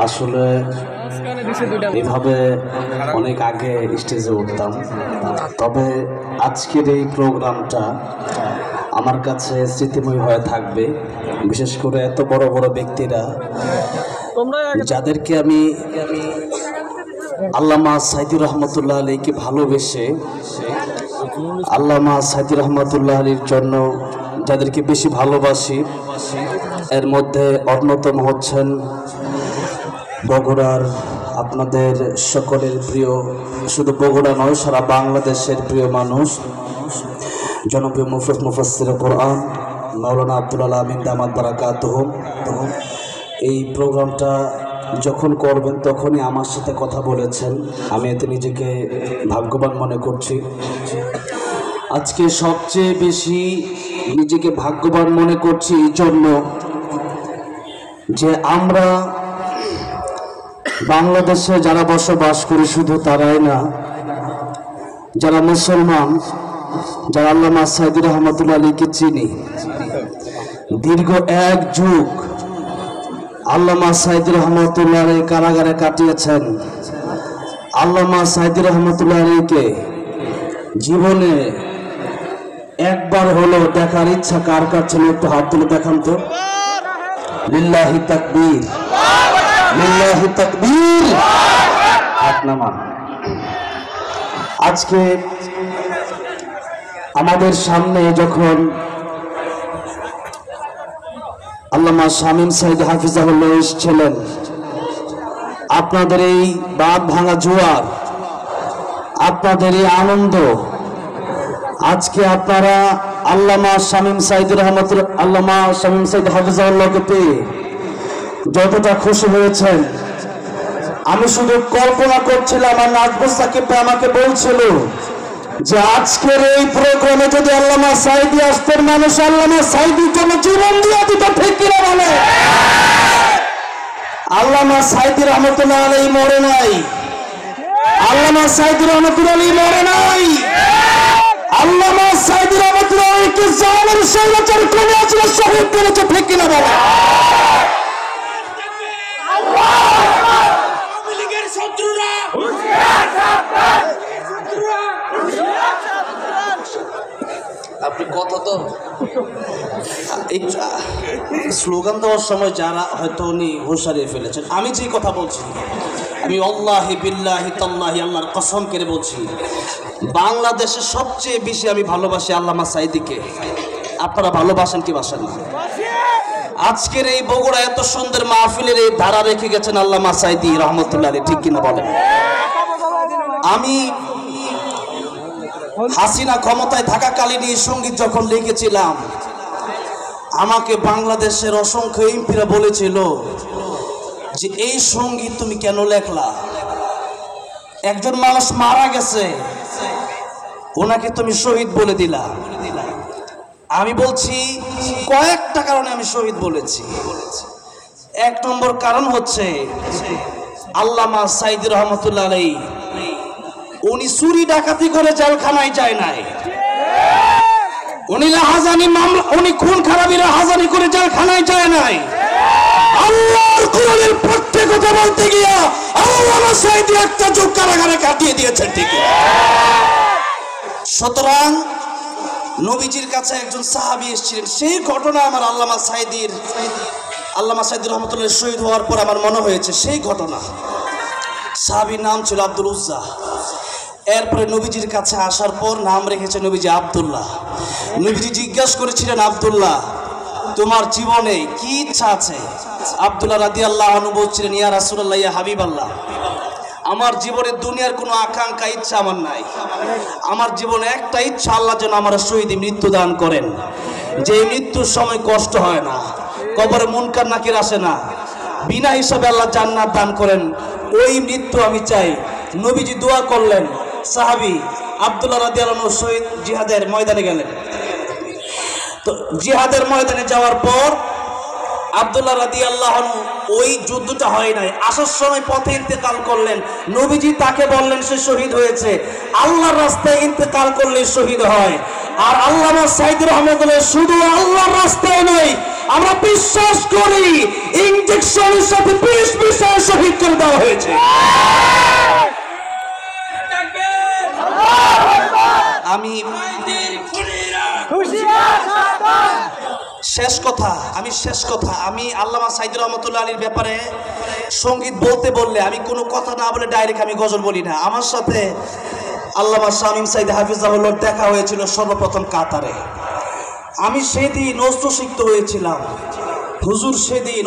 আসলে এভাবে অনেক আগে স্টেজে উঠতাম, তবে আজকের এই প্রোগ্রামটা আমার কাছে স্মৃতিময় হয়ে থাকবে। বিশেষ করে এত বড় বড় ব্যক্তিরা যাদেরকে আমি আল্লামা সাইদুর রহমতুল্লাহ আলীকে ভালোবেসে আল্লামা সাইদুর রহমতুল্লাহ আলীর জন্য যাদেরকে বেশি ভালোবাসি, এর মধ্যে অন্যতম হচ্ছেন বগুড়ার আপনাদের সকলের প্রিয়, শুধু বগুড়া নয় সারা বাংলাদেশের প্রিয় মানুষ, জনপ্রিয় মুফাসসির কোরআন মাওলানা আব্দুল আমিন দামাত বারাকাতুহু। এই প্রোগ্রামটা যখন করবেন তখনই আমার সাথে কথা বলেছেন, আমি এতে নিজেকে ভাগ্যবান মনে করছি। আজকে সবচেয়ে বেশি নিজেকে ভাগ্যবান মনে করছি এই জন্য যে আমরা বাংলাদেশে যারা বসবাস করি, শুধু তারাই না, যারা মুসলমান, যারা আল্লামা সাইদুর রহমতুল্লাহ আলীকে চিনি, দীর্ঘ এক যুগ আল্লামা সাইদুর রহমতুল্লাহ আলী কারাগারে কাটিয়েছেন। আল্লামা সাইদুর রহমতুল্লাহ আলীকে জীবনে একবার হলো দেখার ইচ্ছা কার কার ছিল? একটু হাত তুলে দেখান তো। লিল্লাহি তাকবীর, লিল্লাহি তাকবীর। হাত নামান। আজকে আমাদের সামনে যখন আল্লামা শামীম সাইদ হাফিজাহুল্লাহ এসেছিলেন, আপনাদের এই বাঁধ ভাঙা জোয়ার, আপনাদের এই আনন্দ, আজকে আপনারা আল্লামা শামীম সাইদুর রহমতুল্লাহ আল্লামা শামীম সাইদ হাফিজাহুল্লাহকে পেয়ে যতটা খুশি হয়েছেন, আমি শুধু কল্পনা করছিলাম। আর নাজবুল সাকিব আমাকে বলছিল যে আজকের এই প্রোগ্রামে যদি আল্লামা সাইদি আসতেন, মানুষ আল্লামা সাইদির জন্য জীবন দিয়ে দিত, ঠিক কিনা বলে? আল্লামা সাইদি রহমতুল্লাহ আলাইহি মরে নাই, আল্লামা সাইদি রহমতুল্লাহ আলাইহি মরে নাই। আল্লামা সাইদি রহমতুল্লাহ আলাইহিকে জালেম স্বৈরাচার কোনে আছে শহীদ করেছে, ঠিক কিনা বলে? আপনি কথা তো স্লোগান দেওয়ার সময় যারা হয়তো উনি হুঁশ হারিয়ে ফেলেছেন, আমি যে কথা বলছি, আমি আল্লাহি বিল্লাহি তাল্লাহি আল্লাহর কসম করে বলছি, বাংলাদেশে সবচেয়ে বেশি আমি ভালোবাসি আল্লামা সাইদিকে। আপনারা ভালোবাসেন কি বাসেন না? আজকের এই বগুড়া এত সুন্দর মাহফিলের এই ধারা রেখে গেছেন আল্লামা সাইদি রহমতুল্লাহ আলাইহি, ঠিক কিনা বলেন? আমি হাসিনা ক্ষমতায় থাকাকালীন এই সঙ্গীত যখন লিখেছিলাম, আমাকে বাংলাদেশের অসংখ্য এমপিরা বলেছিল যে এই সঙ্গীত তুমি কেন লেখলা? একজন মানুষ মারা গেছে, ওনাকে তুমি শহীদ বলে দিলা। আমি বলছি কয়েকটা কারণে আমি শহীদ বলেছি। এক নম্বর কারণ হচ্ছে আল্লামা সাইদুর রহমতুল্লাহ আলাইহি উনি চুরি ডাকাতি করে জেলখানায় যায় নাই, উনি রাহাজানি মামলা, উনি খুন খারাপি রাহাজানি করে জেলখানায় যায় নাই। আল্লাহর কোরআনের পক্ষে কথা বলতে গিয়া আল্লামা সাইদি একটা যুগ কারাগারে কাটিয়ে দিয়েছেন, ঠিক। সুতরাং নবীজির কাছে একজন সাহাবী এসেছিলেন, সেই ঘটনা আমার আল্লামা সাইদুর রহমতুল্লাহ শহীদ হওয়ার পর আমার মনে হয়েছে সেই ঘটনা। সাহাবীর নাম ছিল আব্দুল উজ্জা। এরপরে নবীজির কাছে আসার পর নাম রেখেছে নবীজি আব্দুল্লাহ। নবীজি জিজ্ঞাসা করেছিলেন, আব্দুল্লাহ তোমার জীবনে কি ইচ্ছা আছে? আব্দুল্লাহ রাদিয়াল্লাহু আনহু বলছিলেন, ইয়া রাসূলুল্লাহ, ইয়া হাবিবাল্লাহ, আমার জীবনে দুনিয়ার কোনো আকাঙ্ক্ষা ইচ্ছা আমার নাই। আমার জীবনে একটা ইচ্ছা, আল্লাহ যেন আমার শহীদে মৃত্যু দান করেন, যে মৃত্যুর সময় কষ্ট হয় না, কবরে মুনকার নাকির আসে না, বিনা হিসাবে আল্লাহ জান্নাত দান করেন, ওই মৃত্যু আমি চাই। নবীজি দোয়া করলেন। সাহাবী আব্দুল্লাহ রাদিয়াল্লাহু আনহু শহীদ জিহাদের ময়দানে গেলেন। তো জিহাদের ময়দানে যাওয়ার পর আব্দুল্লাহ রাদিয়াল্লাহু আনহু ওই যুদ্ধটা হয় নাই, আসার সময় পথে ইন্তেকাল করলেন। নবীজি তাকে বললেন সে শহীদ হয়েছে। আল্লাহর রাস্তায় ইন্তেকাল করলে শহীদ হয়, আর আল্লামা সাইদ রহমতুল্লাহ শুধু আল্লাহর রাস্তায় নয়, আমরা বিশ্বাস করি ইনজেকশনের সাথে 20 শহীদ করে দেওয়া হয়েছে। আমি শেষ কথা আমি আল্লামা সাইদ রহমতুল্লাহ আলীর ব্যাপারে সঙ্গীত বলতে বললে আমি কোনো কথা না বলে ডাইরেক্ট আমি গজল বলি না। আমার সাথে আল্লামা শামীম সাইদ হাফিজাহুল্লাহ দেখা হয়েছিল সর্বপ্রথম কাতারে। আমি সেদিন অস্ত্র সিক্ত হয়েছিলাম। হুজুর সেদিন